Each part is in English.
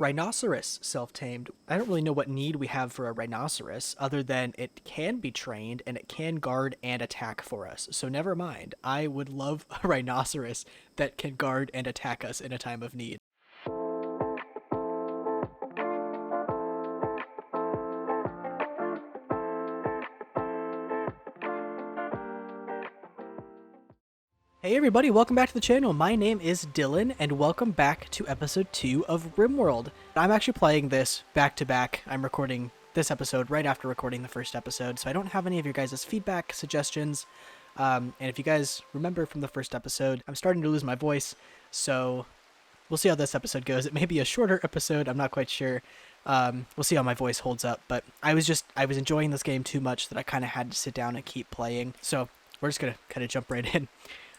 Rhinoceros self-tamed. I don't really know what need we have for a rhinoceros other than it can be trained and it can guard and attack for us. So never mind. I would love a rhinoceros that can guard and attack us in a time of need. Hey everybody, welcome back to the channel. My name is Dylan, and welcome back to episode 2 of Rimworld. I'm actually playing this back to back. I'm recording this episode right after recording the first episode, so I don't have any of your guys' feedback, suggestions, and if you guys remember from the first episode, I'm starting to lose my voice, so we'll see how this episode goes. It may be a shorter episode, I'm not quite sure. We'll see how my voice holds up, but I was enjoying this game too much that I kind of had to sit down and keep playing, so we're just going to kind of jump right in.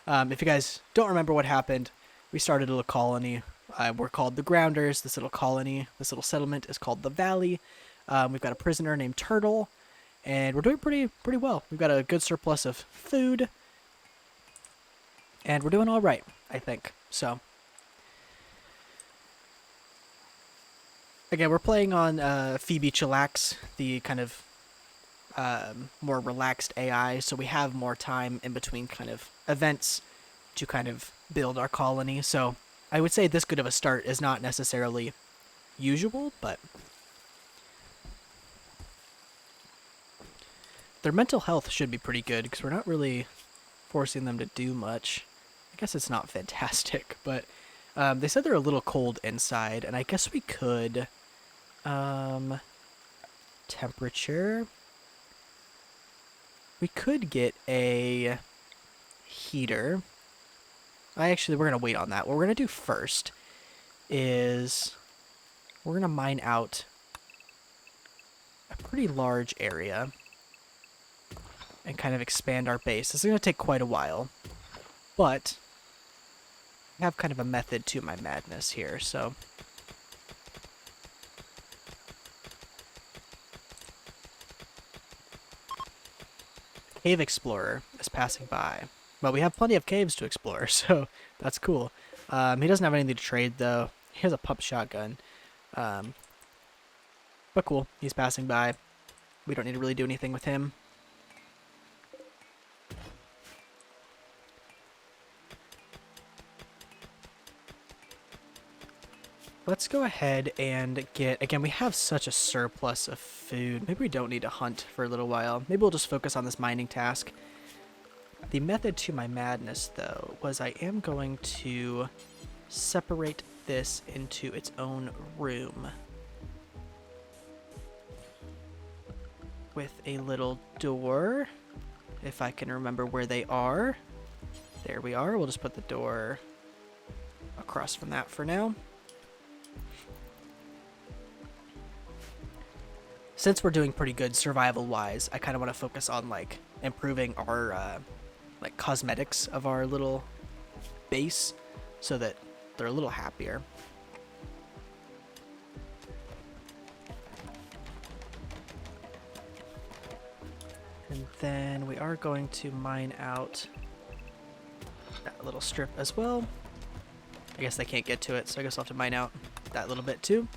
If you guys don't remember what happened, we started a little colony. We're called the Grounders. This little colony, this little settlement is called the Valley. We've got a prisoner named Turtle, and we're doing pretty well. We've got a good surplus of food, and we're doing all right, I think. So, again, we're playing on Phoebe Chillax, the kind of more relaxed AI, so we have more time in between kind of events to kind of build our colony. So I would say this good of a start is not necessarily usual, but their mental health should be pretty good because we're not really forcing them to do much. I guess it's not fantastic, but they said they're a little cold inside, and I guess we could temperature. We could get a heater. We're going to wait on that. What we're going to do first is we're going to mine out a pretty large area and kind of expand our base. This is going to take quite a while, but I have kind of a method to my madness here, so Cave Explorer is passing by. But we have plenty of caves to explore, so that's cool. He doesn't have anything to trade, though. He has a pup shotgun. But cool, he's passing by. We don't need to really do anything with him. Let's go ahead and get... Again, we have such a surplus of food. Maybe we don't need to hunt for a little while. Maybe we'll just focus on this mining task. The method to my madness, though, was I am going to separate this into its own room with a little door, if I can remember where they are. There we are. We'll just put the door across from that for now. Since we're doing pretty good survival-wise, I kind of want to focus on, like, improving our, like, cosmetics of our little base so that they're a little happier. And then we are going to mine out that little strip as well. I guess they can't get to it, so I guess I'll have to mine out that little bit too.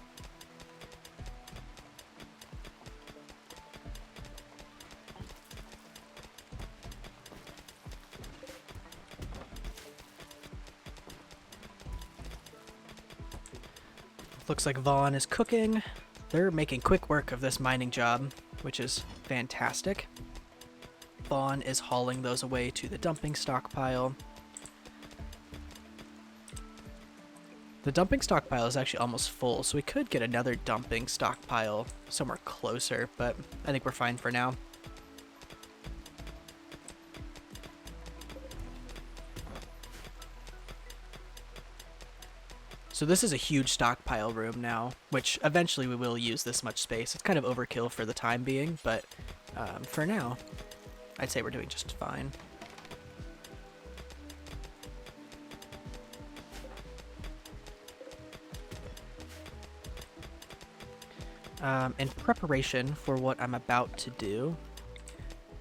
Looks like Vaughn is cooking. They're making quick work of this mining job, which is fantastic. Vaughn is hauling those away to the dumping stockpile. The dumping stockpile is actually almost full, so we could get another dumping stockpile somewhere closer, but I think we're fine for now. So this is a huge stockpile room now, which eventually we will use this much space. It's kind of overkill for the time being, but for now, I'd say we're doing just fine. In preparation for what I'm about to do,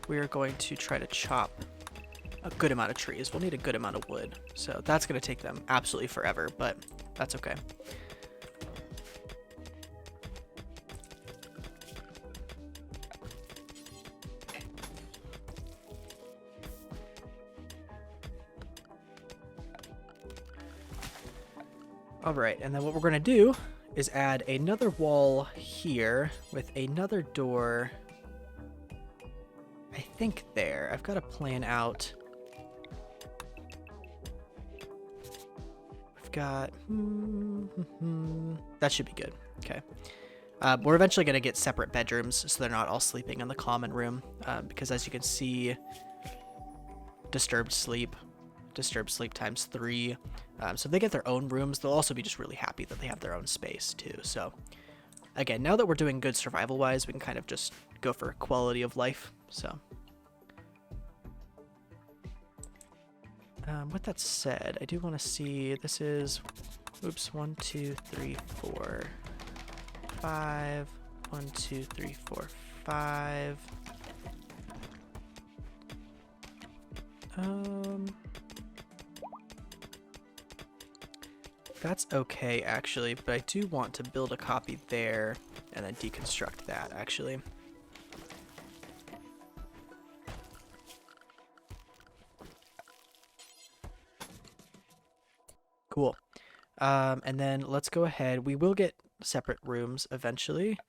we're going to try to chop a good amount of trees. We'll need a good amount of wood, so that's going to take them absolutely forever, but that's okay. Alright, and then what we're going to do is add another wall here with another door, I think there. I've got to plan out. We've got... that should be good. Okay. We're eventually going to get separate bedrooms so they're not all sleeping in the common room because as you can see, disturbed sleep times 3. So if they get their own rooms, they'll also be just really happy that they have their own space too. So again, now that we're doing good survival wise, we can kind of just go for quality of life. So with that said, I do want to see, this is, oops, 1, 2, 3, 4, 5, 1, 2, 3, 4, 5. That's okay, actually, but I do want to build a copy there and then deconstruct that, actually. Cool. And then let's go ahead. We will get separate rooms eventually,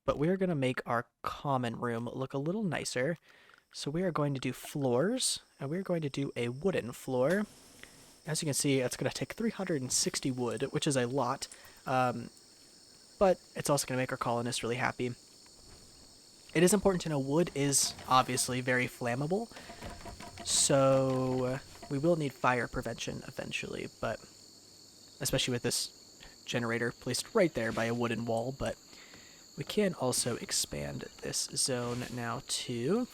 but we are going to make our common room look a little nicer. So we are going to do floors, and we're going to do a wooden floor. As you can see, it's going to take 360 wood, which is a lot, but it's also going to make our colonists really happy. It is important to know wood is obviously very flammable, so we will need fire prevention eventually, but especially with this generator placed right there by a wooden wall. But we can also expand this zone now too.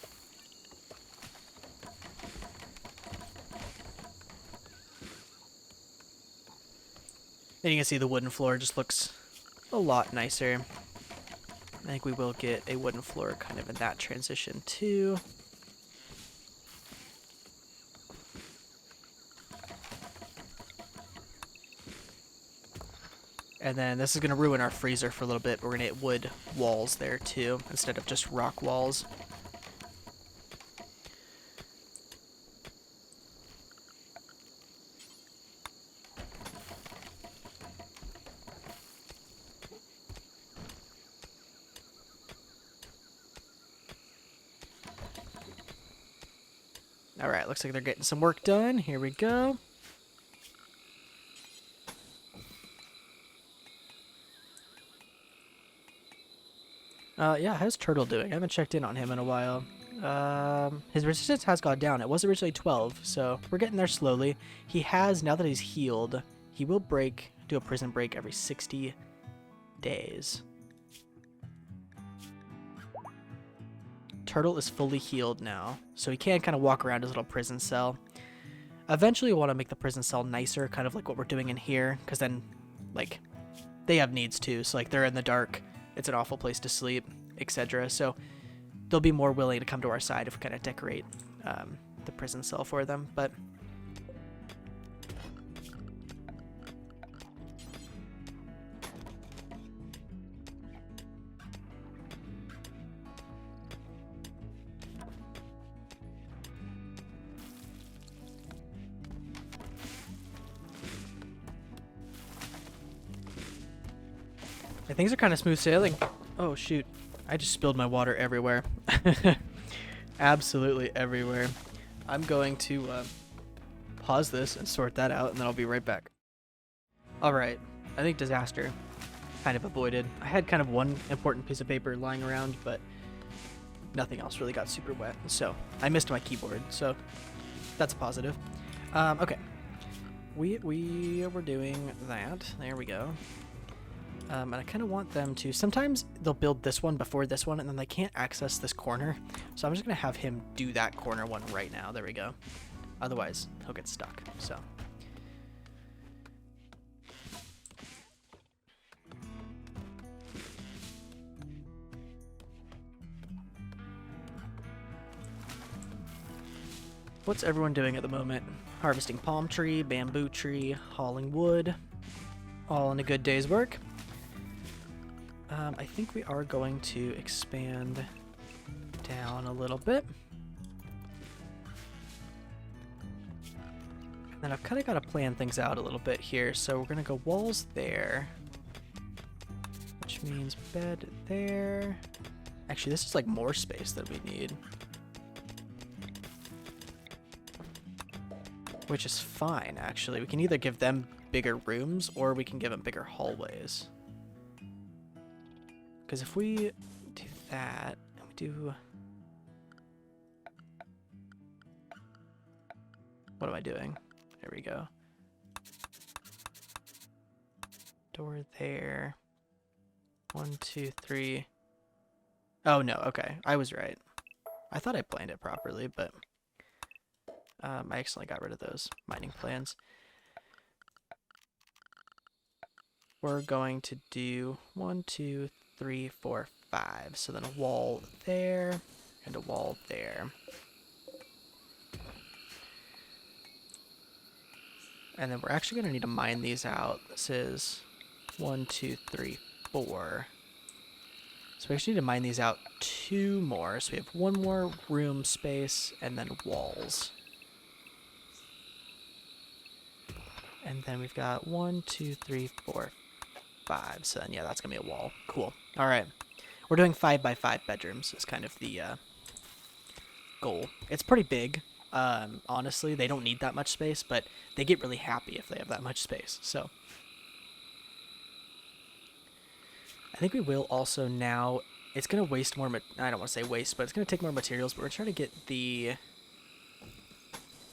And you can see the wooden floor just looks a lot nicer. I think we will get a wooden floor kind of in that transition too. And then this is going to ruin our freezer for a little bit. We're going to get wood walls there too, instead of just rock walls. Alright, looks like they're getting some work done. Here we go. Yeah, how's Turtle doing? I haven't checked in on him in a while. His resistance has gone down. It was originally 12, so we're getting there slowly. He has, now that he's healed, he will do a prison break every 60 days. Turtle is fully healed now, so he can kind of walk around his little prison cell. Eventually we'll want to make the prison cell nicer, kind of like what we're doing in here, because then, like, they have needs too, so like they're in the dark, it's an awful place to sleep, etc. So they'll be more willing to come to our side if we kind of decorate the prison cell for them. But things are kind of smooth sailing. Oh shoot, I just spilled my water everywhere. Absolutely everywhere. I'm going to pause this and sort that out, and then I'll be right back. Alright, I think disaster kind of avoided. I had kind of one important piece of paper lying around, but nothing else really got super wet, so I missed my keyboard, so that's a positive. Okay, we were doing that. There we go. And I kind of want them to, sometimes they'll build this one before this one and then they can't access this corner. So I'm just going to have him do that corner one right now. There we go. Otherwise, he'll get stuck. So. What's everyone doing at the moment? Harvesting palm tree, bamboo tree, hauling wood. All in a good day's work. I think we are going to expand down a little bit. Then I've kind of got to plan things out a little bit here. So we're going to go walls there, which means bed there. Actually, this is like more space that we need, which is fine, actually. We can either give them bigger rooms or we can give them bigger hallways. Because if we do that, and we do... What am I doing? There we go. Door there. 1, 2, 3. Oh, no. Okay. I was right. I thought I planned it properly, but I accidentally got rid of those mining plans. We're going to do 1, 2, 3, 4, 5. So then a wall there and a wall there. And then we're actually going to need to mine these out. This is 1, 2, 3, 4. So we actually need to mine these out 2 more. So we have 1 more room space and then walls. And then we've got 1, 2, 3, 4, 5. So then, yeah, that's going to be a wall. Cool. All right. We're doing 5 by 5 bedrooms is kind of the goal. It's pretty big. Honestly, they don't need that much space, but they get really happy if they have that much space. So I think we will also now, it's going to waste more, I don't want to say waste, but it's going to take more materials, but we're trying to get the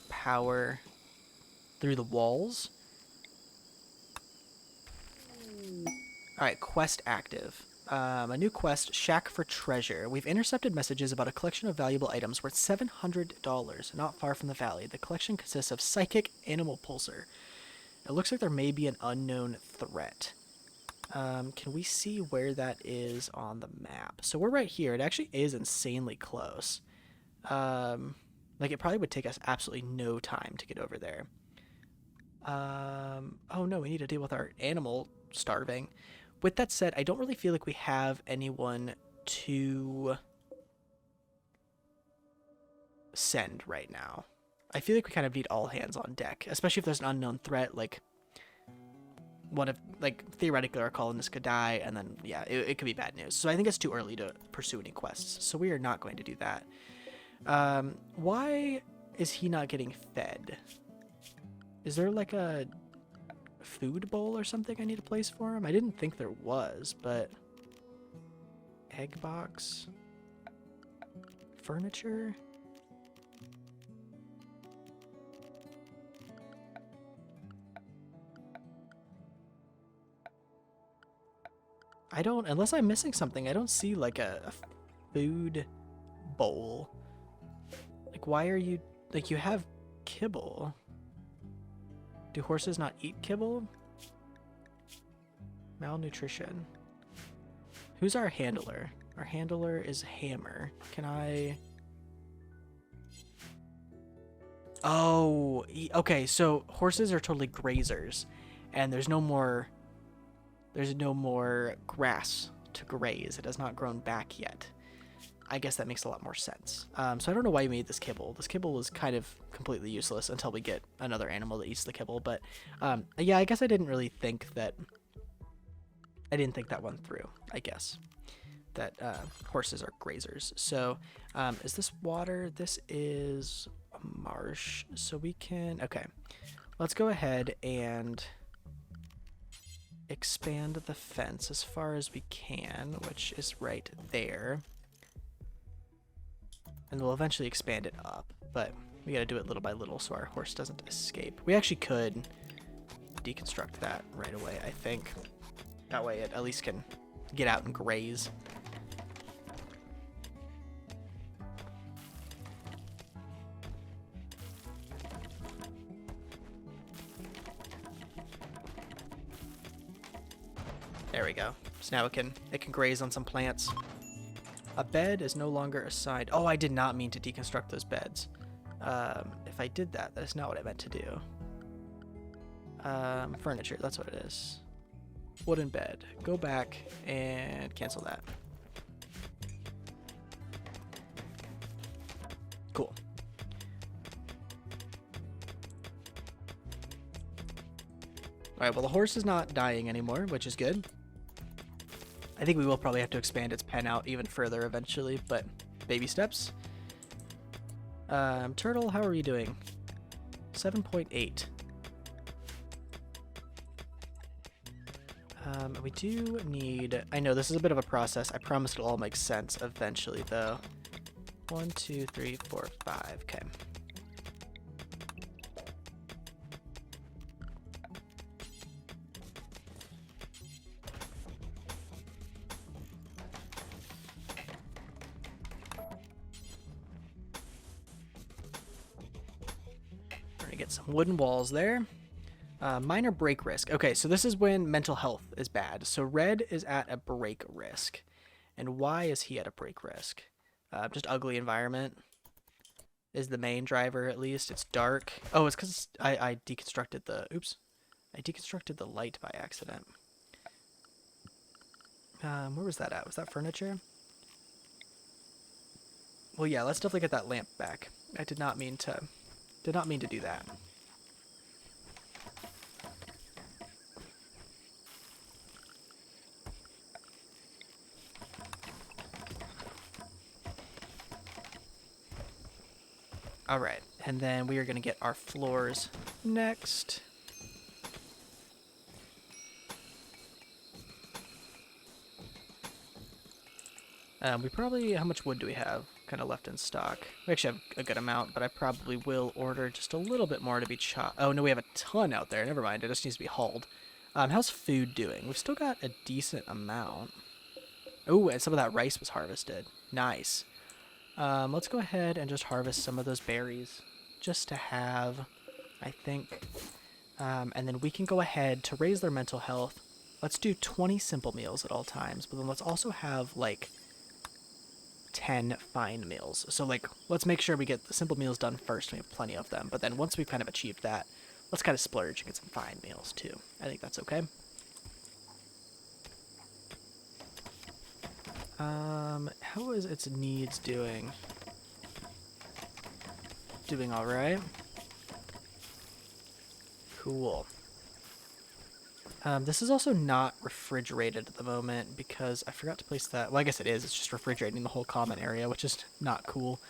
power through the walls. All right, quest active. A new quest, Shack for Treasure. We've intercepted messages about a collection of valuable items worth $700, not far from the valley. The collection consists of psychic animal pulsar. It looks like there may be an unknown threat. Can we see where that is on the map? So we're right here. It actually is insanely close. Like, it probably would take us absolutely no time to get over there. Oh no, we need to deal with our animal starving. With that said, I don't really feel like we have anyone to send right now. I feel like we kind of need all hands on deck, especially if there's an unknown threat, like what if, like, theoretically our colonists could die, and then, yeah, it could be bad news. So I think it's too early to pursue any quests, so we are not going to do that. Why is he not getting fed? Is there, like, a food bowl or something I need to place for him? I didn't think there was, but... Egg box? Furniture? I don't, unless I'm missing something, I don't see, like, a food bowl. Like, why are you, like, you have kibble. Do horses not eat kibble? Malnutrition. Who's our handler? Our handler is Hammer. Can I... Oh, okay, so horses are totally grazers, and there's no more grass to graze. It has not grown back yet. I guess that makes a lot more sense. So I don't know why you made this kibble. This kibble is kind of completely useless until we get another animal that eats the kibble. But yeah, I guess I didn't really think that. I didn't think that one through. I guess that horses are grazers. So is this water? This is a marsh. So we can. Okay, let's go ahead and expand the fence as far as we can, which is right there. And we'll eventually expand it up, but we gotta do it little by little so our horse doesn't escape. We actually could deconstruct that right away, I think. That way it at least can get out and graze. There we go. So now it can graze on some plants. A bed is no longer assigned. Oh, I did not mean to deconstruct those beds. If I did that, that is not what I meant to do. Furniture, that's what it is. Wooden bed. Go back and cancel that. Cool. Alright, well the horse is not dying anymore, which is good. I think we will probably have to expand its pen out even further eventually, but baby steps. Turtle, how are you doing? 7.8. We do need... I know this is a bit of a process. I promise it'll all make sense eventually, though. 1, 2, 3, 4, 5. Okay. We're gonna get some wooden walls there. Minor break risk. Okay, so this is when mental health is bad. So red is at a break risk. And why is he at a break risk? Just ugly environment is the main driver, at least. It's dark. Oh, it's because I deconstructed the... Oops. I deconstructed the light by accident. Where was that at? Was that furniture? Well, yeah, let's definitely get that lamp back. I did not mean to do that. Alright, and then we are going to get our floors next. We probably... How much wood do we have kind of left in stock? We actually have a good amount, but I probably will order just a little bit more to be chopped. Oh, no, we have a ton out there. Never mind, it just needs to be hauled. How's food doing? We've still got a decent amount. Oh, and some of that rice was harvested. Nice. Let's go ahead and just harvest some of those berries just to have, I think. And then we can go ahead to raise their mental health. Let's do 20 simple meals at all times, but then let's also have like 10 fine meals. So like, let's make sure we get the simple meals done first and we have plenty of them. But then once we've kind of achieved that, let's kind of splurge and get some fine meals too. I think that's okay. How is its needs doing? Doing all right. Cool. This is also not refrigerated at the moment because I forgot to place that. Well, I guess it is. It's just refrigerating the whole common area, which is not cool.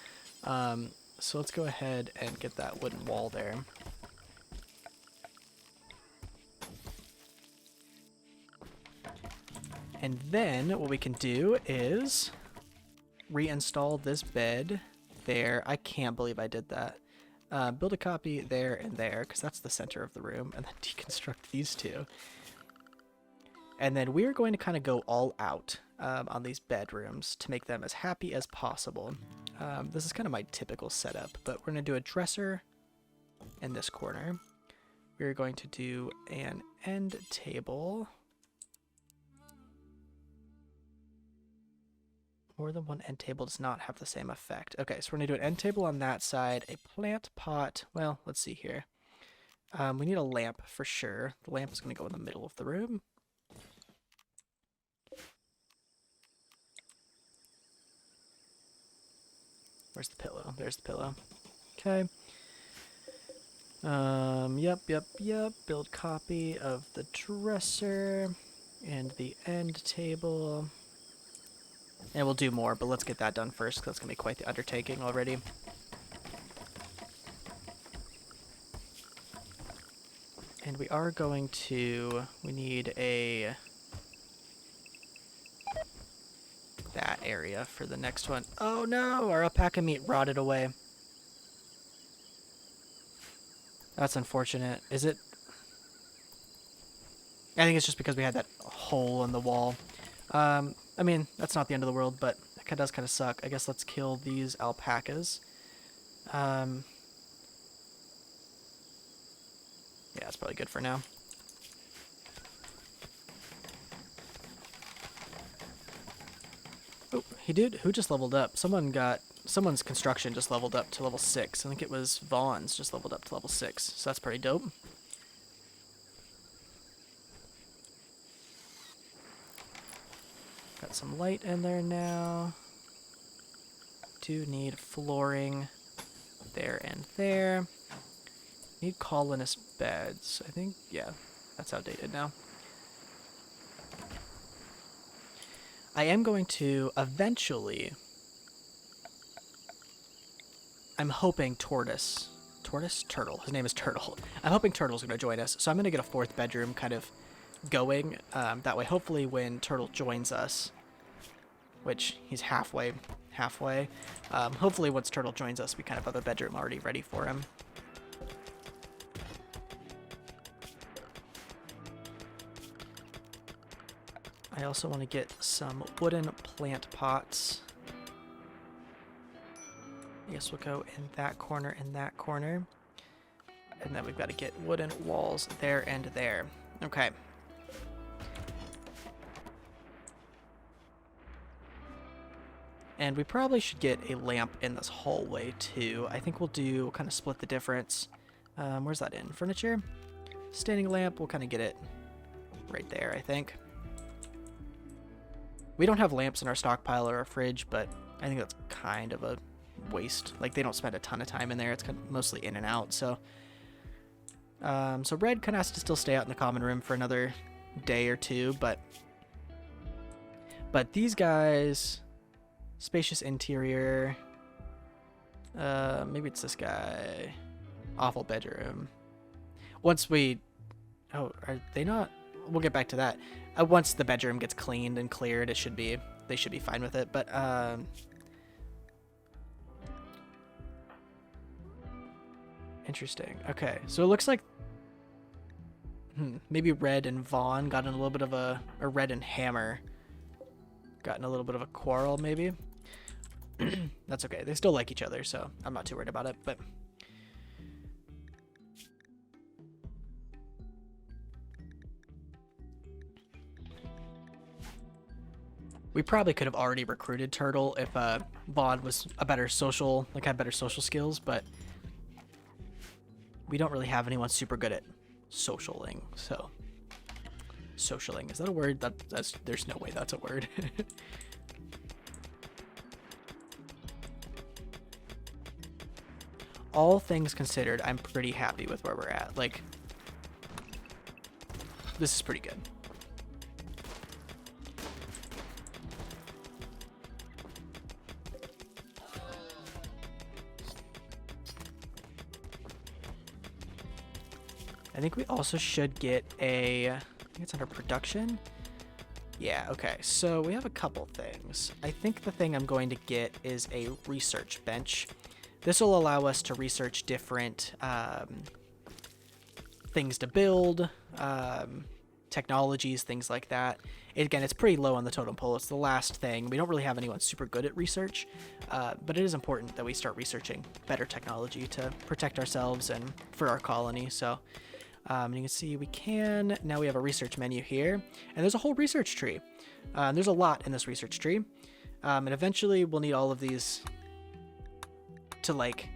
So let's go ahead and get that wooden wall there. And then what we can do is reinstall this bed there. I can't believe I did that. Build a copy there and there, because that's the center of the room, and then deconstruct these two. And then we're going to kind of go all out on these bedrooms to make them as happy as possible. This is kind of my typical setup, but we're going to do a dresser in this corner. We're going to do an end table. More than one end table does not have the same effect. Okay, so we're going to do an end table on that side, a plant pot. Well, let's see here. We need a lamp for sure. The lamp is going to go in the middle of the room. Where's the pillow? There's the pillow. Okay. Yep. Build copy of the dresser and the end table. And we'll do more, but let's get that done first, because that's going to be quite the undertaking already. And we are going to... We need a... that area for the next one. Oh no! Our alpaca meat rotted away. That's unfortunate. Is it? I think it's just because we had that hole in the wall. I mean, that's not the end of the world, but it does kind of suck. I guess let's kill these alpacas. Yeah, that's probably good for now. Oh, who just leveled up? Someone's construction just leveled up to level 6. I think it was Vaughn's just leveled up to level 6, so that's pretty dope. Got some light in there now. Do need flooring there and there. Need colonist beds. I think, yeah. That's outdated now. I am going to eventually... I'm hoping Tortoise... Tortoise? Turtle. His name is Turtle. I'm hoping Turtle's going to join us. So I'm going to get a 4th bedroom kind of going. That way, hopefully when Turtle joins us, which he's halfway. Hopefully once Turtle joins us, we kind of have a bedroom already ready for him. I also want to get some wooden plant pots. I guess we'll go in that corner and that corner. And then we've got to get wooden walls there and there. Okay. And we probably should get a lamp in this hallway too. I think we'll kind of split the difference. Where's that in? Furniture? Standing lamp, we'll kind of get it right there, I think. We don't have lamps in our stockpile or our fridge, but I think that's kind of a waste. Like, they don't spend a ton of time in there. It's kind of mostly in and out, so... so Red kind of has to still stay out in the common room for another day or two, but these guys... Spacious interior. Maybe it's this guy. Awful bedroom. Once we... Oh, are they not... We'll get back to that. Once the bedroom gets cleaned and cleared, they should be fine with it, but... Interesting. Okay, so it looks like... maybe Red and Vaughn got in a little bit of a... Or Red and Hammer got in a little bit of a quarrel, maybe. That's okay. They still like each other, so I'm not too worried about it, but... We probably could have already recruited Turtle if Vaughn was a better social, like had better social skills, but we don't really have anyone super good at socialing, so... Socialing, is that a word? There's no way that's a word. All things considered, I'm pretty happy with where we're at. Like, this is pretty good. I think we also should get a... I think it's under production. Yeah, okay. So we have a couple things. I think the thing I'm going to get is a research bench. This will allow us to research different things to build, technologies, things like that. Again, it's pretty low on the totem pole. It's the last thing. We don't really have anyone super good at research, but it is important that we start researching better technology to protect ourselves and for our colony. So you can see now we have a research menu here, and there's a whole research tree. There's a lot in this research tree, and eventually we'll need all of these to, like,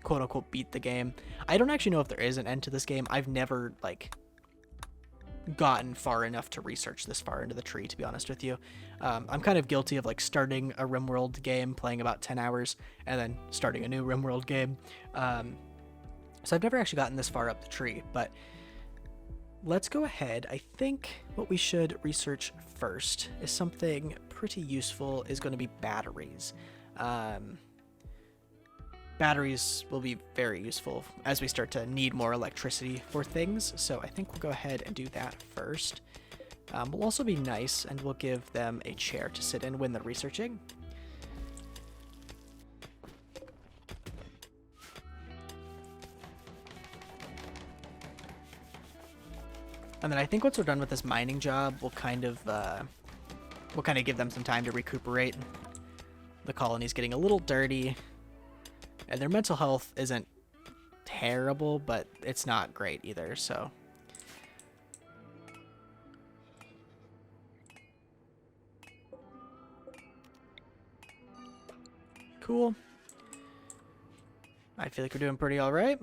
quote unquote beat the game. I don't actually know if there is an end to this game. I've never, like, gotten far enough to research this far into the tree, to be honest with you. I'm kind of guilty of, like, starting a Rimworld game, playing about 10 hours, and then starting a new Rimworld game. So I've never actually gotten this far up the tree, but let's go ahead. I think what we should research first is something pretty useful, is going to be batteries. Batteries will be very useful as we start to need more electricity for things, so I think we'll go ahead and do that first. We'll also be nice, and we'll give them a chair to sit in when they're researching. And then I think once we're done with this mining job, we'll kind of give them some time to recuperate. The colony's getting a little dirty. And their mental health isn't terrible, but it's not great either, so. Cool. I feel like we're doing pretty all right.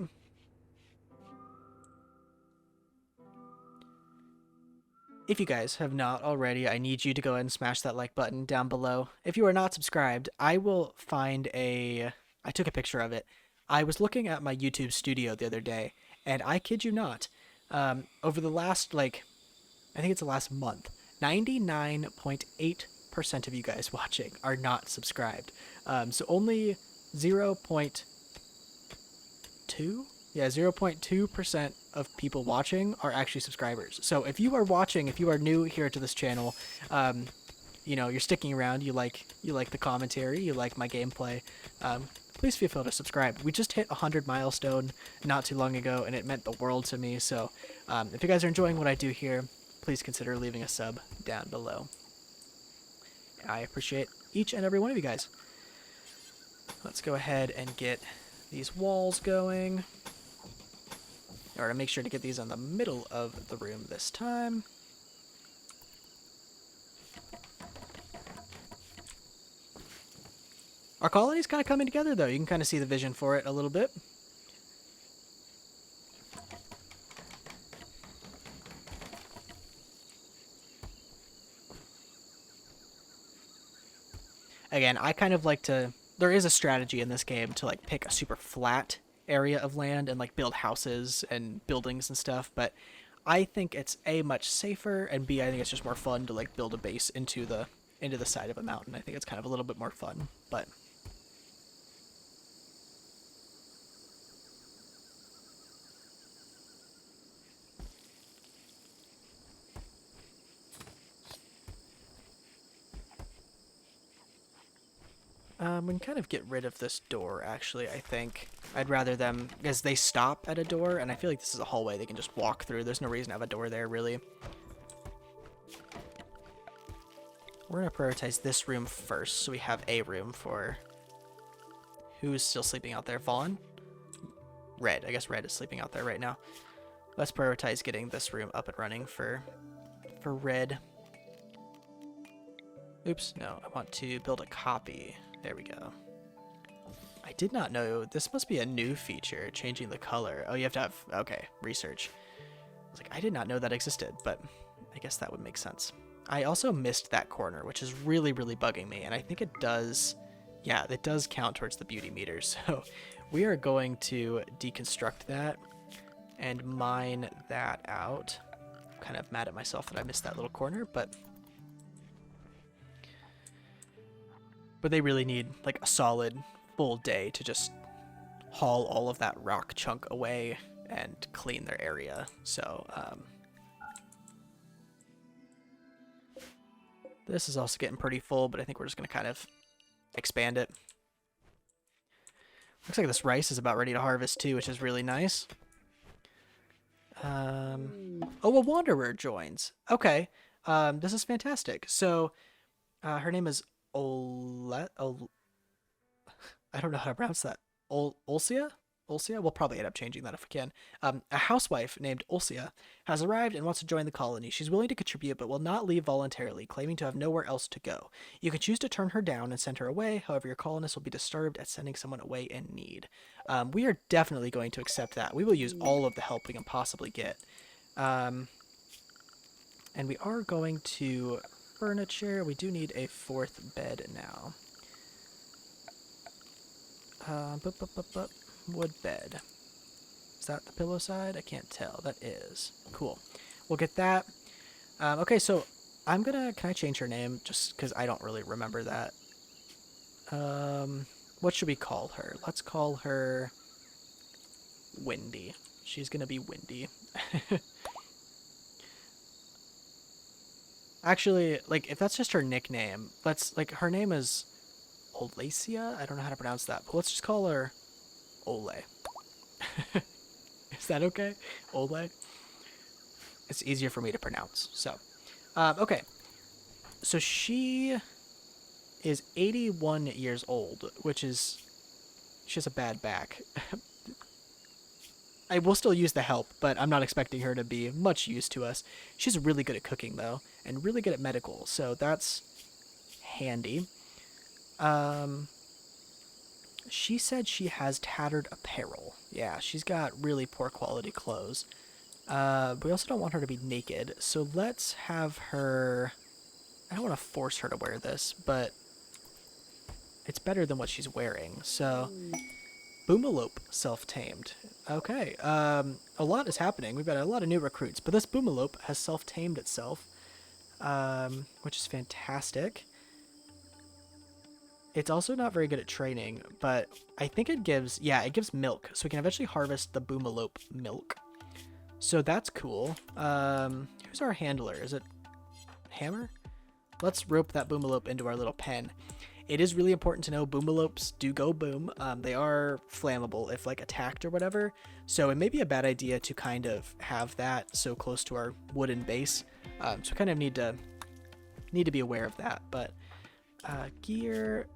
If you guys have not already, I need you to go ahead and smash that like button down below. If you are not subscribed, I will find I took a picture of it. I was looking at my YouTube studio the other day, and I kid you not, Over the last, like, I think it's the last month, 99.8% of you guys watching are not subscribed. So only 0.2, yeah, 0.2% of people watching are actually subscribers. So if you are watching, if you are new here to this channel, you know, you're sticking around, you like the commentary, you like my gameplay, please feel free to subscribe. We just hit a 100 milestone not too long ago, and it meant the world to me. So if you guys are enjoying what I do here, please consider leaving a sub down below. I appreciate each and every one of you guys. Let's go ahead and get these walls going. Or to make sure to get these on the middle of the room this time. Our colony's kind of coming together, though. You can kind of see the vision for it a little bit. Again, I kind of like to... There is a strategy in this game to, like, pick a super flat area of land and, like, build houses and buildings and stuff, but I think it's A, much safer, and B, I think it's just more fun to, like, build a base into the side of a mountain. I think it's kind of a little bit more fun, but... we can kind of get rid of this door, actually, I think. I'd rather them... Because they stop at a door, and I feel like this is a hallway they can just walk through. There's no reason to have a door there, really. We're going to prioritize this room first, so we have a room for... Who's still sleeping out there? Vaughn? Red. I guess Red is sleeping out there right now. Let's prioritize getting this room up and running for Red. Oops, no. I want to build a copy. There we go. I did not know. This must be a new feature, changing the color. Oh, you have to have... Okay, research. I was like, I did not know that existed, but I guess that would make sense. I also missed that corner, which is really, really bugging me, and I think it does... Yeah, it does count towards the beauty meter, so we are going to deconstruct that and mine that out. I'm kind of mad at myself that I missed that little corner, but they really need like a solid full day to just haul all of that rock chunk away and clean their area. So this is also getting pretty full, but I think we're just going to kind of expand it. Looks like this rice is about ready to harvest too, which is really nice. Oh, a wanderer joins. Okay, this is fantastic. So her name is I don't know how to pronounce that. Ulcia? Ulcia? We'll probably end up changing that if we can. A housewife named Ulcia has arrived and wants to join the colony. She's willing to contribute but will not leave voluntarily, claiming to have nowhere else to go. You can choose to turn her down and send her away. However, your colonists will be disturbed at sending someone away in need. We are definitely going to accept that. We will use all of the help we can possibly get. And we are going to... Furniture. We do need a fourth bed now. Wood bed. Is that the pillow side? I can't tell. That is. Cool. We'll get that. Okay, so I'm gonna... Can I change her name? Just because I don't really remember that. What should we call her? Let's call her... Windy. She's gonna be Windy. Actually, like, if that's just her nickname, let's... Like, her name is... Olacia? I don't know how to pronounce that, but let's just call her Ole. Is that okay? Ole? It's easier for me to pronounce, so. Okay. So she is 81 years old, which is... She has a bad back. I will still use the help, but I'm not expecting her to be much use to us. She's really good at cooking, though, and really good at medical, so that's handy. She said she has tattered apparel. Yeah, she's got really poor quality clothes. We also don't want her to be naked, so let's have her... I don't want to force her to wear this, but it's better than what she's wearing, so Boomalope self-tamed. Okay, a lot is happening. We've got a lot of new recruits, but this Boomalope has self-tamed itself, which is fantastic. It's also not very good at training, but I think it gives, yeah, it gives milk, so we can eventually harvest the Boomalope milk. So that's cool. Who's our handler? Is it Hammer? Let's rope that Boomalope into our little pen. It is really important to know Boomalopes do go boom. They are flammable if like attacked or whatever. So it may be a bad idea to kind of have that so close to our wooden base. So we kind of need to be aware of that. But gear,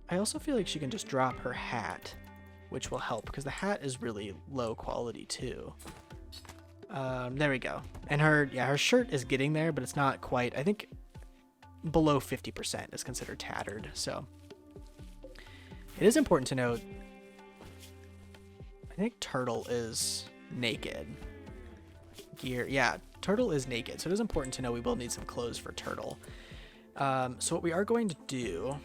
I also feel like she can just drop her hat, which will help because the hat is really low quality too. There we go. And her shirt is getting there, but it's not quite. I think below 50% is considered tattered. So it is important to note, I think Turtle is naked. Gear, yeah, Turtle is naked. So it is important to know we will need some clothes for Turtle. So what we are going to do,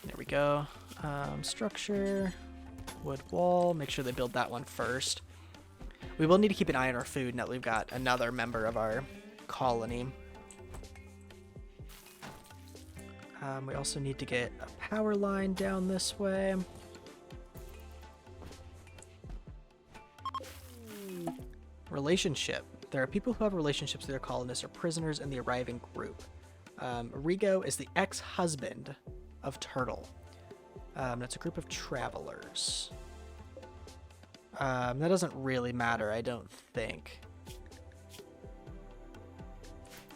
there we go. Structure, wood wall, make sure they build that one first. We will need to keep an eye on our food now that we've got another member of our colony. We also need to get a power line down this way. Relationship. There are people who have relationships with their colonists or prisoners in the arriving group. Rigo is the ex-husband of Turtle. That's a group of travelers. That doesn't really matter, I don't think.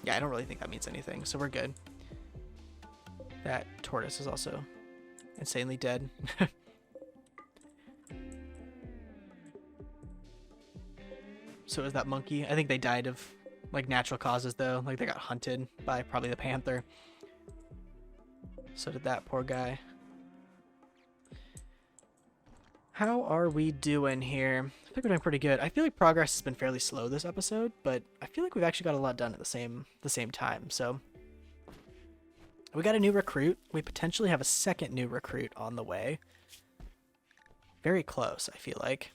Yeah, I don't really think that means anything, so we're good. That tortoise is also insanely dead. So is that monkey. I think they died of like natural causes though. Like they got hunted by probably the panther. So did that poor guy. How are we doing here? I think we're doing pretty good. I feel like progress has been fairly slow this episode, but I feel like we've actually got a lot done at the same time. So we got a new recruit. We potentially have a second new recruit on the way. Very close, I feel like.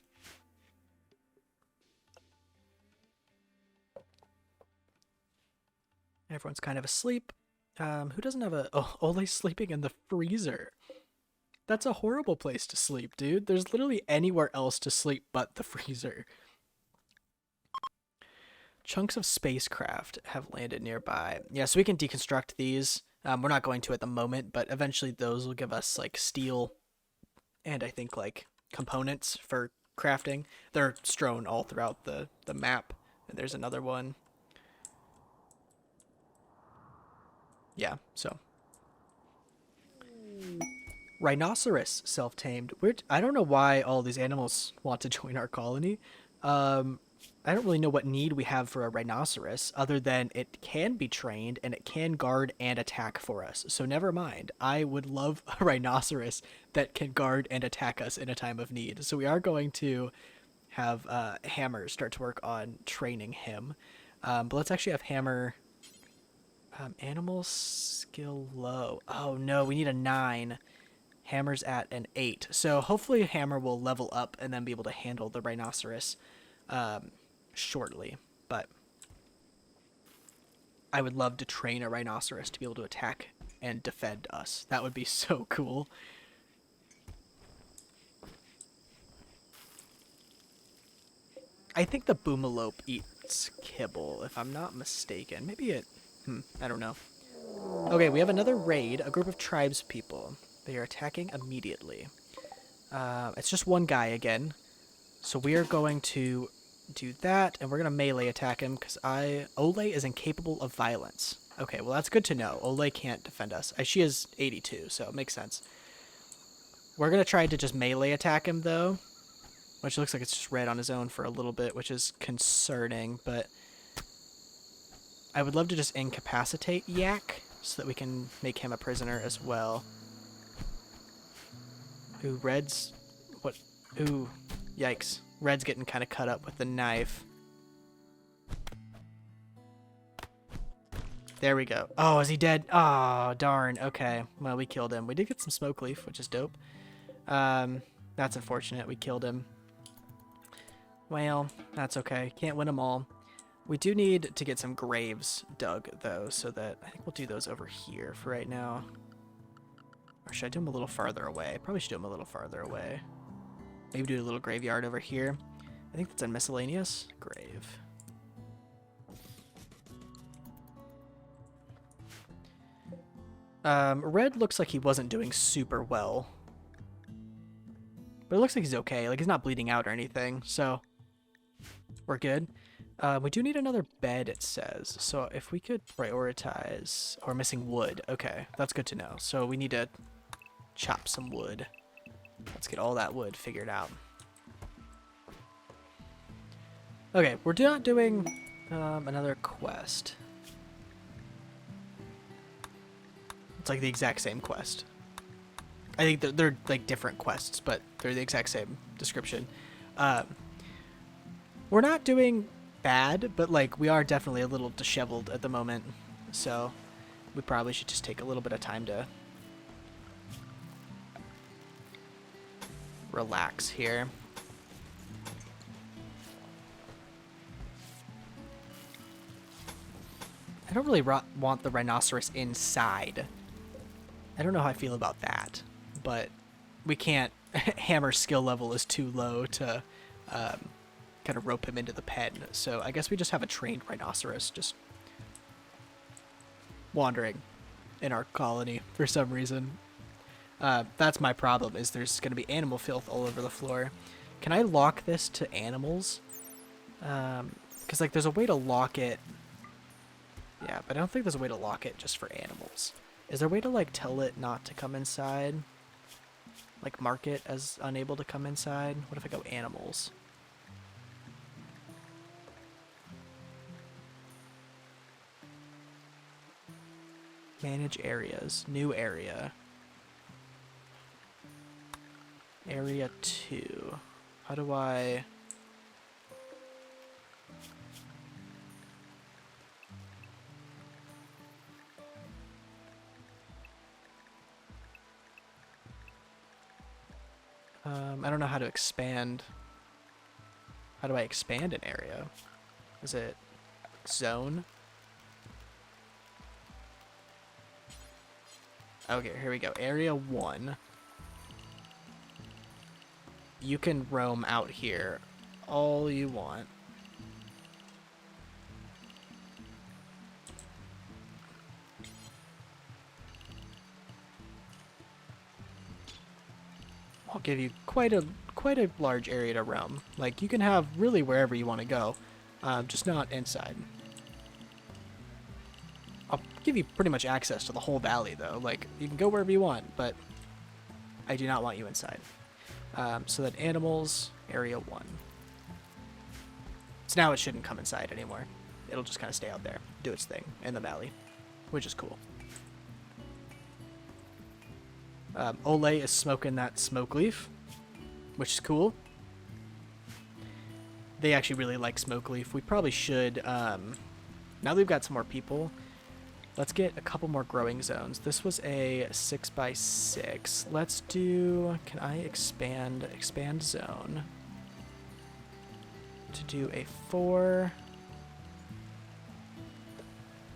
Everyone's kind of asleep. Who doesn't have a... Oh, Ole's sleeping in the freezer. That's a horrible place to sleep, dude. There's literally anywhere else to sleep but the freezer. Chunks of spacecraft have landed nearby. Yeah, so we can deconstruct these. We're not going to at the moment, but eventually those will give us like steel and I think like components for crafting. They're strewn all throughout the map. And there's another one. Yeah, so. Rhinoceros self-tamed. I don't know why all these animals want to join our colony. I don't really know what need we have for a rhinoceros other than it can be trained and it can guard and attack for us. So never mind. I would love a rhinoceros that can guard and attack us in a time of need. So we are going to have Hammer start to work on training him. But let's actually have Hammer... animal skill low. Oh no, we need a 9. Hammer's at an 8. So hopefully Hammer will level up and then be able to handle the rhinoceros shortly. But I would love to train a rhinoceros to be able to attack and defend us. That would be so cool. I think the Boomalope eats kibble, if I'm not mistaken. Maybe it... I don't know. Okay, we have another raid, a group of tribes people. They are attacking immediately. It's just one guy again. So we are going to do that, and we're going to melee attack him, because Ole is incapable of violence. Okay, well that's good to know. Ole can't defend us. She is 82, so it makes sense. We're going to try to just melee attack him, though. Which looks like it's just red on his own for a little bit, which is concerning, but... I would love to just incapacitate Yak so that we can make him a prisoner as well. Ooh, Red's... What? Ooh, yikes. Red's getting kind of cut up with the knife. There we go. Oh, is he dead? Oh, darn. Okay. Well, we killed him. We did get some smoke leaf, which is dope. That's unfortunate. We killed him. Well, that's okay. Can't win them all. We do need to get some graves dug, though, so that I think we'll do those over here for right now. Or should I do them a little farther away? Probably should do them a little farther away. Maybe do a little graveyard over here. I think that's on miscellaneous. Grave. Red looks like he wasn't doing super well. But it looks like he's okay. Like, he's not bleeding out or anything, so we're good. We do need another bed, it says. So if we could prioritize... Oh, we're missing wood. Okay, that's good to know. So we need to chop some wood. Let's get all that wood figured out. Okay, we're not doing another quest. It's like the exact same quest. I think they're like different quests, but they're the exact same description. We're not doing bad, but like we are definitely a little disheveled at the moment. So we probably should just take a little bit of time to relax here. I don't really want the rhinoceros inside. I don't know how I feel about that, but we can't. Hammer's skill level is too low to kind of rope him into the pen, so I guess we just have a trained rhinoceros just wandering in our colony for some reason. That's my problem, is there's going to be animal filth all over the floor. Can I lock this to animals? Because like there's a way to lock it. Yeah, but I don't think there's a way to lock it just for animals. Is there a way to, like, tell it not to come inside? Like, mark it as unable to come inside? What if I go animals? Manage areas. New area. Area 2. How do I... I don't know how to expand. How do I expand an area? Is it zone? Okay, here we go. Area 1. You can roam out here all you want. I'll give you quite a large area to roam. Like, you can have really wherever you want to go, just not inside. I'll give you pretty much access to the whole valley, though. Like, you can go wherever you want, but I do not want you inside. So that animals, area 1. So now it shouldn't come inside anymore. It'll just kind of stay out there, do its thing in the valley, which is cool. Ole is smoking that smoke leaf, which is cool. They actually really like smoke leaf. We probably should, now that we've got some more people, let's get a couple more growing zones. This was a 6x6. Let's do, can I expand zone to do a 4?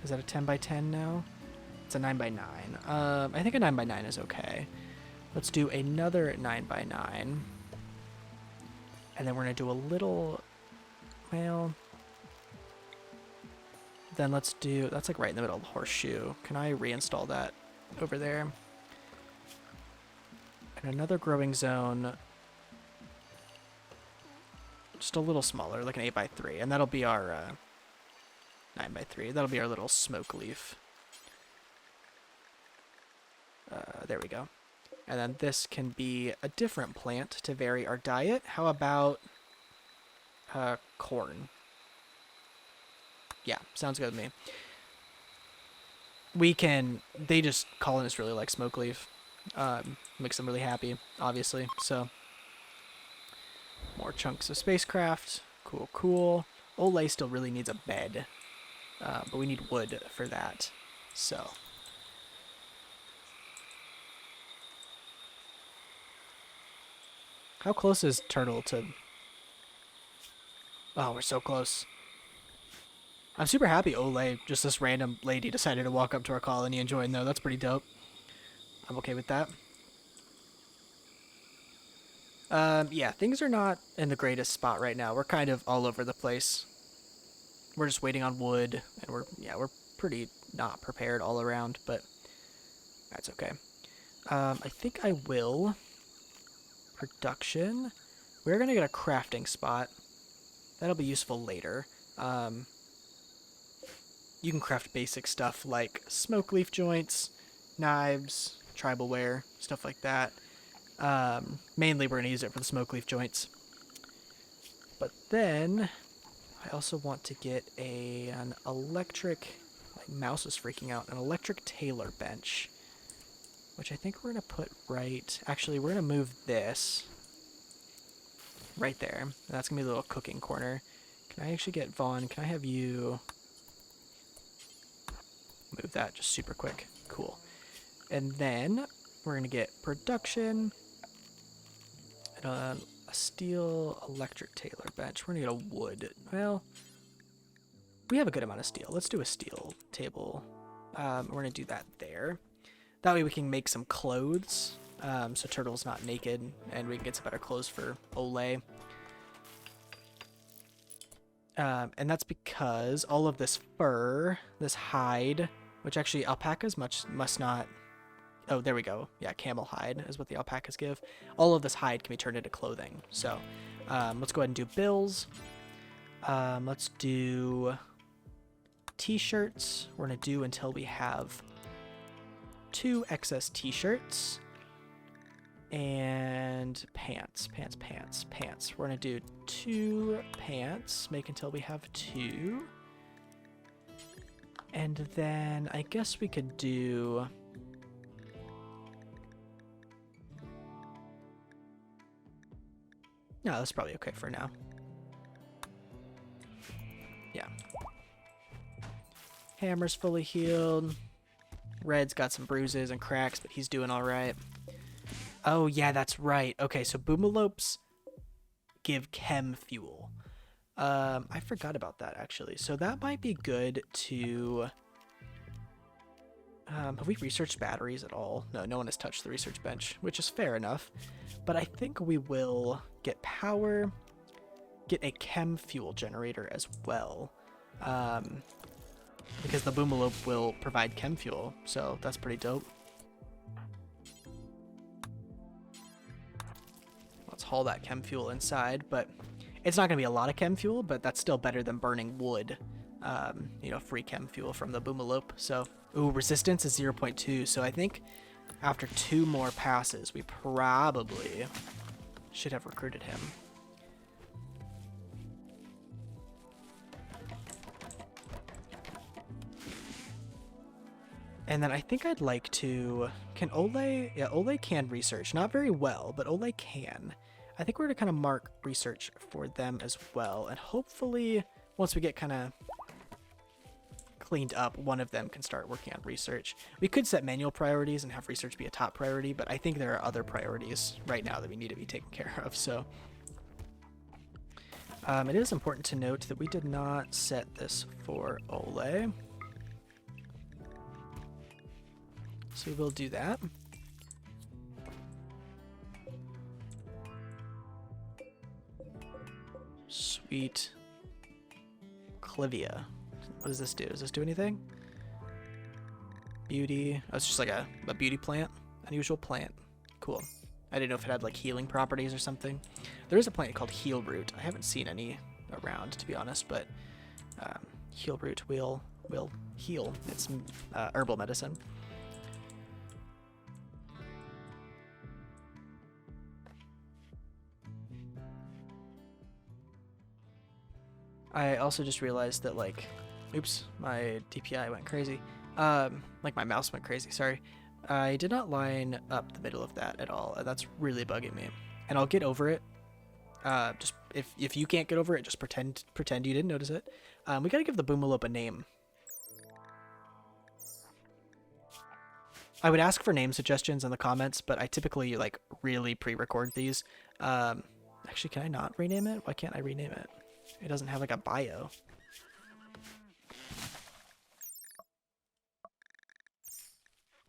Is that a 10x10 now? It's a 9x9. I think a 9x9 is okay. Let's do another 9x9. And then we're going to do a little, well, then let's do, that's like right in the middle of the horseshoe. Can I reinstall that over there? And another growing zone, just a little smaller, like an 8x3. And that'll be our 9x3. That'll be our little smoke leaf. There we go. And then this can be a different plant to vary our diet. How about corn? Yeah, sounds good to me. We can, they just, colonists really like smoke leaf. Makes them really happy, obviously. So, more chunks of spacecraft. Cool, cool. Ole still really needs a bed. but we need wood for that. So how close is Turtle to... Oh, we're so close. I'm super happy Ole, just this random lady, decided to walk up to our colony and join, though. That's pretty dope. I'm okay with that. Yeah, things are not in the greatest spot right now. We're kind of all over the place. We're just waiting on wood, and we're pretty not prepared all around, but that's okay. I think I will... Production. We're going to get a crafting spot. That'll be useful later. You can craft basic stuff like smoke leaf joints, knives, tribalware, stuff like that. Mainly we're going to use it for the smoke leaf joints. But then I also want to get an electric... My mouse is freaking out. An electric tailor bench. Which I think we're going to put right... Actually, we're going to move this right there. And that's going to be a little cooking corner. Can I actually get Vaughn? Can I have you move that just super quick? Cool. And then we're going to get production and a steel electric tailor bench. We're going to get a wood. Well, we have a good amount of steel. Let's do a steel table. We're going to do that there. That way we can make some clothes, so Turtle's not naked, and we can get some better clothes for Ole. And that's because all of this fur, this hide, which actually alpacas must not... Oh, there we go. Yeah, camel hide is what the alpacas give. All of this hide can be turned into clothing. So let's go ahead and do bills. Let's do t-shirts. We're going to do until we have 2 excess t-shirts and pants. We're gonna do 2 pants, make until we have 2, and then I guess we could do no, that's probably okay for now. Yeah, Hammer's fully healed. Red's got some bruises and cracks, but he's doing all right. Oh, yeah, that's right. Okay, so boomalopes give chem fuel. I forgot about that, actually. So that might be good to... have we researched batteries at all? No, no one has touched the research bench, which is fair enough. But I think we will get power, get a chem fuel generator as well. Because the boomalope will provide chem fuel, so that's pretty dope. Let's haul that chem fuel inside, but it's not going to be a lot of chem fuel, but that's still better than burning wood. You know, free chem fuel from the boomalope. So, ooh, resistance is 0.2, so I think after 2 more passes, we probably should have recruited him. And then I think I'd like to... Can Ole... Yeah, Ole can research. Not very well, but Ole can. I think we're going to kind of mark research for them as well. And hopefully, once we get kind of cleaned up, one of them can start working on research. We could set manual priorities and have research be a top priority, but I think there are other priorities right now that we need to be taken care of. So it is important to note that we did not set this for Ole. So we'll do that. Sweet. Clivia. What does this do? Does this do anything? Beauty. Oh, it's just like a beauty plant. Unusual plant. Cool. I didn't know if it had like healing properties or something. There is a plant called Heal Root. I haven't seen any around, to be honest, but Heal Root will heal. It's herbal medicine. I also just realized that, like, oops, my DPI went crazy. Like my mouse went crazy, sorry. I did not line up the middle of that at all. That's really bugging me. And I'll get over it. Just if you can't get over it, just pretend you didn't notice it. We gotta give the boomalope a name. I would ask for name suggestions in the comments, but I typically like really pre-record these. Um, Actually, can I not rename it? Why can't I rename it? It doesn't have like a bio.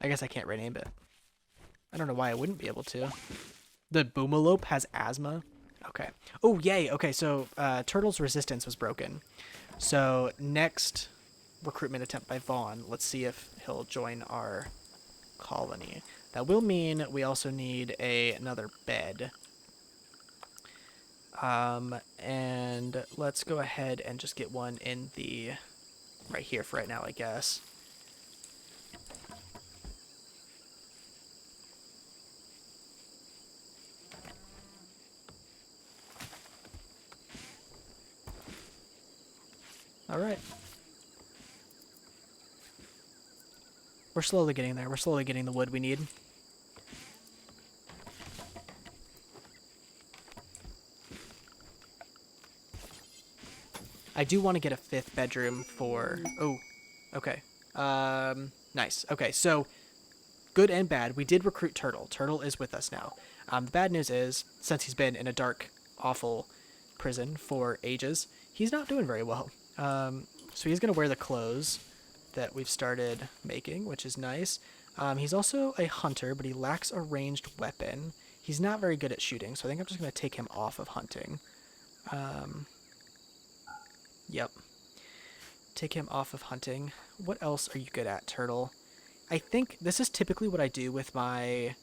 I guess I can't rename it. I don't know why I wouldn't be able to. The Boomalope has asthma. Okay. Oh, yay. Okay, so Turtle's resistance was broken. So next recruitment attempt by Vaughn. Let's see if he'll join our colony. That will mean we also need another bed. And let's go ahead and just get one in the right here for right now, I guess. All right. We're slowly getting there. We're slowly getting the wood we need. I do want to get a 5th bedroom for... Oh, okay. Nice. Okay, so good and bad. We did recruit Turtle. Turtle is with us now. The bad news is, since he's been in a dark, awful prison for ages, he's not doing very well. So he's going to wear the clothes that we've started making, which is nice. He's also a hunter, but he lacks a ranged weapon. He's not very good at shooting, so I think I'm just going to take him off of hunting. Yep. Take him off of hunting. What else are you good at, Turtle? I think this is typically what I do with my,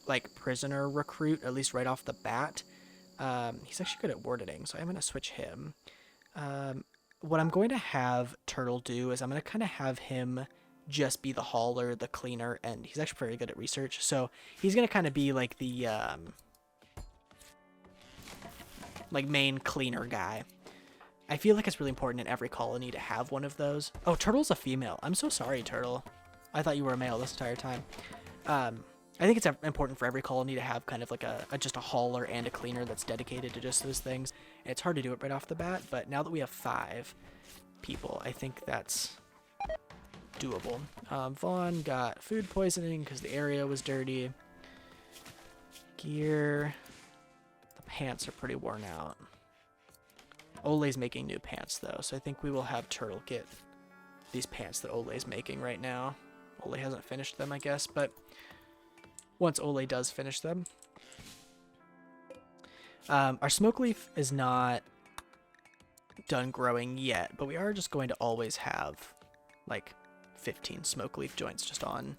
like, prisoner recruit, at least right off the bat. He's actually good at wardening, so I'm going to switch him. What I'm going to have Turtle do is I'm going to kind of have him just be the hauler, the cleaner, and he's actually very good at research. So he's going to kind of be like the like main cleaner guy. I feel like it's really important in every colony to have one of those. Oh, Turtle's a female. I'm so sorry, Turtle. I thought you were a male this entire time. I think it's important for every colony to have kind of like just a hauler and a cleaner that's dedicated to just those things. And it's hard to do it right off the bat, but now that we have 5 people, I think that's doable. Vaughn got food poisoning because the area was dirty. Gear. The pants are pretty worn out. Ole's making new pants, though, so I think we will have Turtle get these pants that Ole's making right now. Ole hasn't finished them, I guess, but once Ole does finish them. Our smoke leaf is not done growing yet, but we are just going to always have, like, 15 smoke leaf joints just on.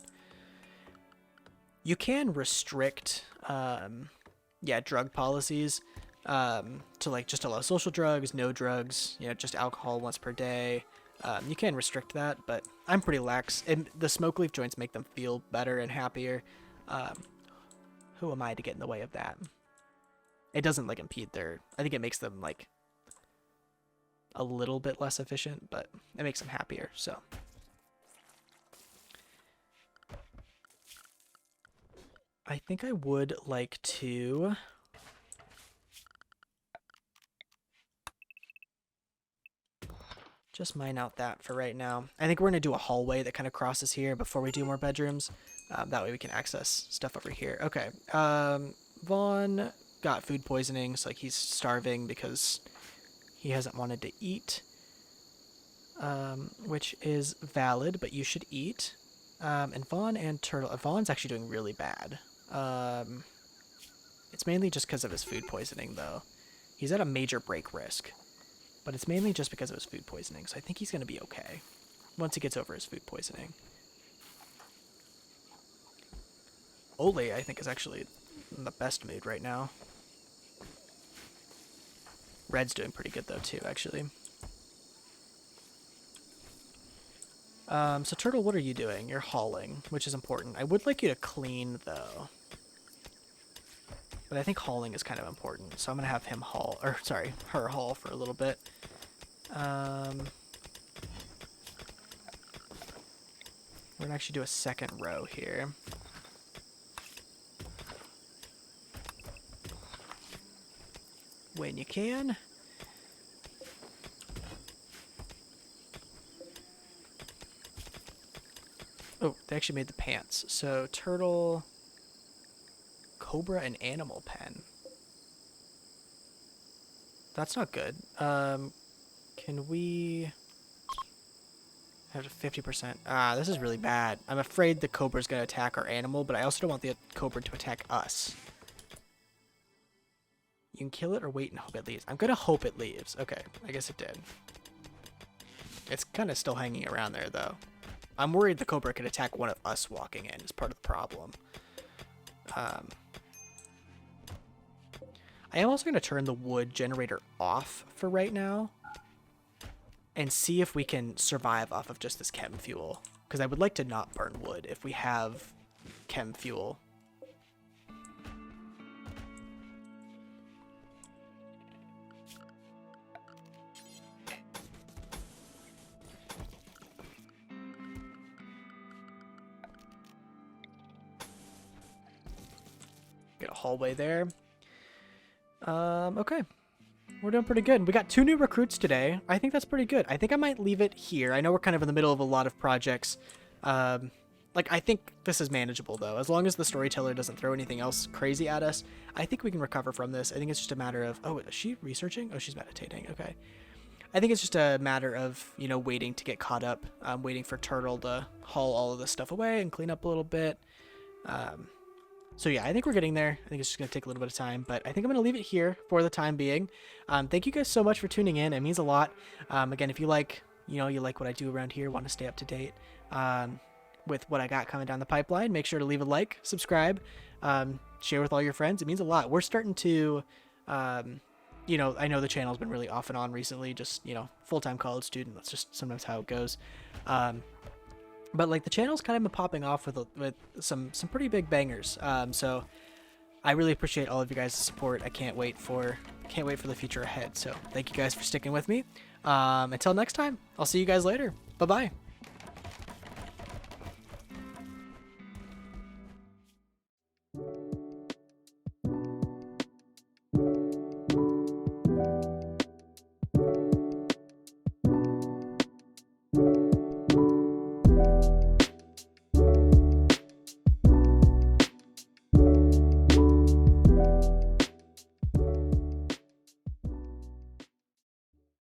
You can restrict, drug policies. To like just allow social drugs, no drugs, just alcohol once per day. You can restrict that, but I'm pretty lax. And the smoke leaf joints make them feel better and happier. Who am I to get in the way of that? It doesn't like impede I think it makes them like a little bit less efficient, but it makes them happier, so. I think I would like to... just mine out that for right now. I think we're going to do a hallway that kind of crosses here before we do more bedrooms. That way we can access stuff over here. Okay. Vaughn got food poisoning, so like he's starving because he hasn't wanted to eat. Which is valid, but you should eat. And Vaughn and Turtle... Vaughn's actually doing really bad. It's mainly just because of his food poisoning, though. He's at a major break risk. But it's mainly just because of his food poisoning, so I think he's going to be okay once he gets over his food poisoning. Ole, I think, is actually in the best mood right now. Red's doing pretty good, though, too, actually. So Turtle, what are you doing? You're hauling, which is important. I would like you to clean, though. But I think hauling is kind of important, so I'm going to have him haul, or sorry, her haul for a little bit. We're going to actually do a second row here. When you can. Oh, They actually made the pants. So turtle, cobra, and animal pen. That's not good. Can we have 50%? Ah, this is really bad. I'm afraid the cobra's gonna attack our animal, but I also don't want the cobra to attack us. You can kill it or wait and hope it leaves. I'm gonna hope it leaves. Okay, I guess it did. It's kind of still hanging around there, though. I'm worried the cobra could attack one of us walking in is part of the problem. I am also going to turn the wood generator off for right now and see if we can survive off of just this chem fuel. Because I would like to not burn wood if we have chem fuel. Get a hallway there. Okay. We're doing pretty good. We got 2 new recruits today. I think that's pretty good. I think I might leave it here. I know we're kind of in the middle of a lot of projects. Like, I think this is manageable, though. As long as the storyteller doesn't throw anything else crazy at us, I think we can recover from this. I think it's just a matter of... Oh, is she researching? Oh, she's meditating. Okay. I think it's just a matter of, you know, waiting to get caught up. Waiting for Turtle to haul all of this stuff away and clean up a little bit. So yeah, I think we're getting there. I think it's just going to take a little bit of time, but I think I'm going to leave it here for the time being. Thank you guys so much for tuning in. It means a lot. Again, if you like, you like what I do around here, want to stay up to date with what I got coming down the pipeline, make sure to leave a like, subscribe, share with all your friends. It means a lot. We're starting to, I know the channel's been really off and on recently, just, full-time college student. That's just sometimes how it goes. But like the channel's kind of been popping off with some pretty big bangers. So I really appreciate all of you guys' support. I can't wait for the future ahead. So thank you guys for sticking with me. Until next time, I'll see you guys later. Bye bye.